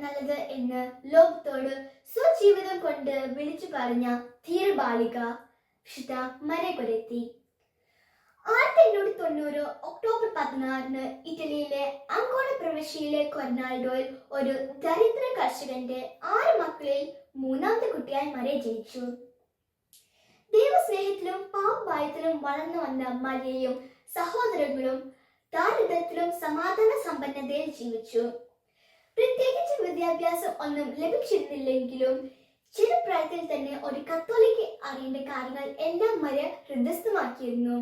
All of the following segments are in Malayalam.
നല്ലത് എന്ന് ലോകത്തോട് സ്വജീവിതം കൊണ്ട് വിളിച്ചു പറഞ്ഞ ധീരബാലിക വിശുദ്ധ മറിയ ഗൊരെത്തി. 1890 ഒക്ടോബർ 16 ഇറ്റലിയിലെ അങ്കോള പ്രവിശ്യയിലെ കൊർണാൽഡോയിൽ ഒരു ദരിദ്ര കർഷകന്റെ 6 മക്കളിൽ മൂന്നാമത്തെ കുട്ടിയായി മറിയ ജനിച്ചു. ദൈവസ്നേഹത്തിലും പാപഭയത്തിലും വളർന്നു വന്ന മറിയയും സഹോദരങ്ങളും ദാരിദ്ര്യത്തിലും സമാധാന സമ്പന്നതയിൽ ജീവിച്ചു. പ്രത്യേകിച്ച് വിദ്യാഭ്യാസം ഒന്നും ലഭിച്ചിരുന്നില്ലെങ്കിലും ചെറുപ്രായത്തിൽ തന്നെ ഒരു കത്തോലിക്ക് അറിയേണ്ട കാര്യങ്ങൾ എല്ലാം മറിയ ഹൃദയസ്ഥമാക്കിയിരുന്നു.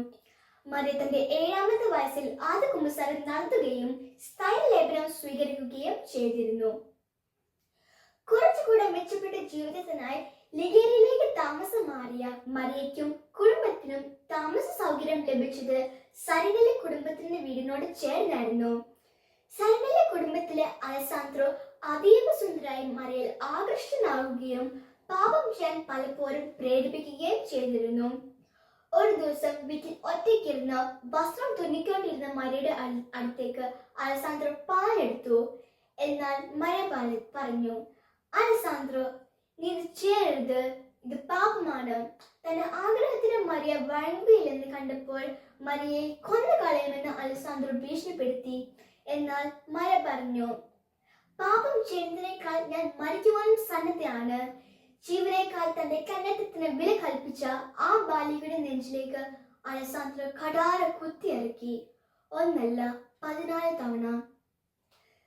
മറിയ തന്റെ 7ാമത്തെ വയസ്സിൽ ആദ്യ കുമ്പസാരം നടത്തുകയും സ്ഥൈര്യലേപനം സ്വീകരിക്കുകയും ചെയ്തിരുന്നു. കുറച്ചുകൂടെ മെച്ചപ്പെട്ട ജീവിതത്തിനായി ലിഗേരിയയിലേക്ക് താമസം മാറിയ മറിയയ്ക്കും കുടുംബത്തിനും താമസ സൗകര്യം ലഭിച്ചത് സരിനലെ കുടുംബത്തിന്റെ വീടിനോട് ചേർന്നായിരുന്നു. സരിനലെ കുടുംബത്തിലെ അലസാന്ദ്രോ അതീവ സുന്ദരായി മറിയയിൽ ആകൃഷ്ടനാവുകയും പാപം ചെയ്യാൻ പലപ്പോഴും പ്രേരിപ്പിക്കുകയും ചെയ്തിരുന്നു. ഒരു ദിവസം വീട്ടിൽ ഒറ്റയ്ക്കിരുന്ന വസ്ത്രം തുന്നിക്കൊണ്ടിരുന്ന മറിയയുടെ അടുത്തേക്ക് അലസാന്ദ്രോ പാലെടുത്തു. എന്നാൽ മറിയ പറഞ്ഞു, അലസാന്ദ്രോ, നീ ഇത് ചെയ്യരുത്, ഇത് പാപമാണ്. തന്റെ ആഗ്രഹത്തിന് മറിയ വഴങ്ങുകയില്ലെന്ന് കണ്ടപ്പോൾ മറിയയെ കൊന്നു കളയുമെന്ന് അലസാന്ദ്രോ ഭീഷണിപ്പെടുത്തി. എന്നാൽ മറിയ പറഞ്ഞു, പാപം ചെയ്യുന്നതിനേക്കാൾ ഞാൻ മരിക്കുവാനും സന്നദ്ധയാണ്. ജീവനേക്കാൾ തന്റെ കന്നത്തത്തിന് വില കൽപ്പിച്ച ആ ബാലികയുടെ നെഞ്ചിലേക്ക് അലസാന്ദ്രോ കടാര കുത്തിയിറക്കി. 1 അല്ല 14 തവണ.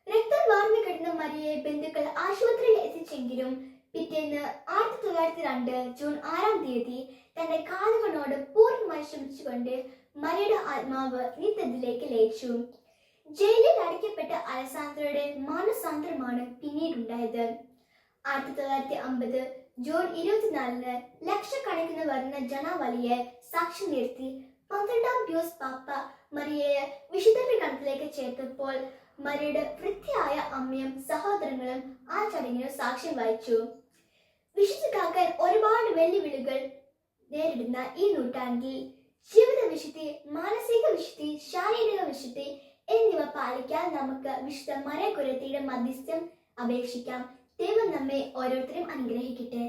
രക്തം വാർന്നു കിടന്ന മറിയയെ ബന്ധുക്കൾ ആശുപത്രിയിൽ എത്തിച്ചെങ്കിലും പിറ്റേന്ന് 1902 ജൂൺ 6-ാം തീയതി തന്റെ കാലുകളോട് പൂർണ്ണമായി ശ്രമിച്ചുകൊണ്ട് മറിയയുടെ ആത്മാവ് നിത്യത്തിലേക്ക് ലയിച്ചു. ജയിലിൽ അടയ്ക്കപ്പെട്ട അലസാന്ദ്രോയുടെ മാനസാന്തരമാണ് പിന്നീടുണ്ടായത്. 1950 ജൂൺ 24 ലക്ഷക്കണക്കിന് വരുന്ന ജനാവലിയെ സാക്ഷി നിർത്തി 12ാം പ്യൂസ് പാപ്പ മറിയയെ വിശുദ്ധരുടെ ഗണത്തിലേക്ക് ചേർത്തപ്പോൾ മറിയയുടെ വൃത്തിയായ അമ്മയും സഹോദരങ്ങളും ആ ചടങ്ങിന് സാക്ഷ്യം വഹിച്ചു. വിശുദ്ധരാക്കാൻ ഒരുപാട് വെല്ലുവിളികൾ നേരിടുന്ന ഈ നൂറ്റാണ്ടിൽ ജീവിത വിശുദ്ധി, മാനസിക വിശുദ്ധി, ശാരീരിക വിശുദ്ധി എന്നിവ പാലിക്കാൻ നമുക്ക് വിശുദ്ധ മറിയ ഗൊരെത്തിയുടെ മധ്യസ്ഥം അപേക്ഷിക്കാം. ദൈവം നമ്മെ ഓരോരുത്തരും അനുഗ്രഹിക്കട്ടെ.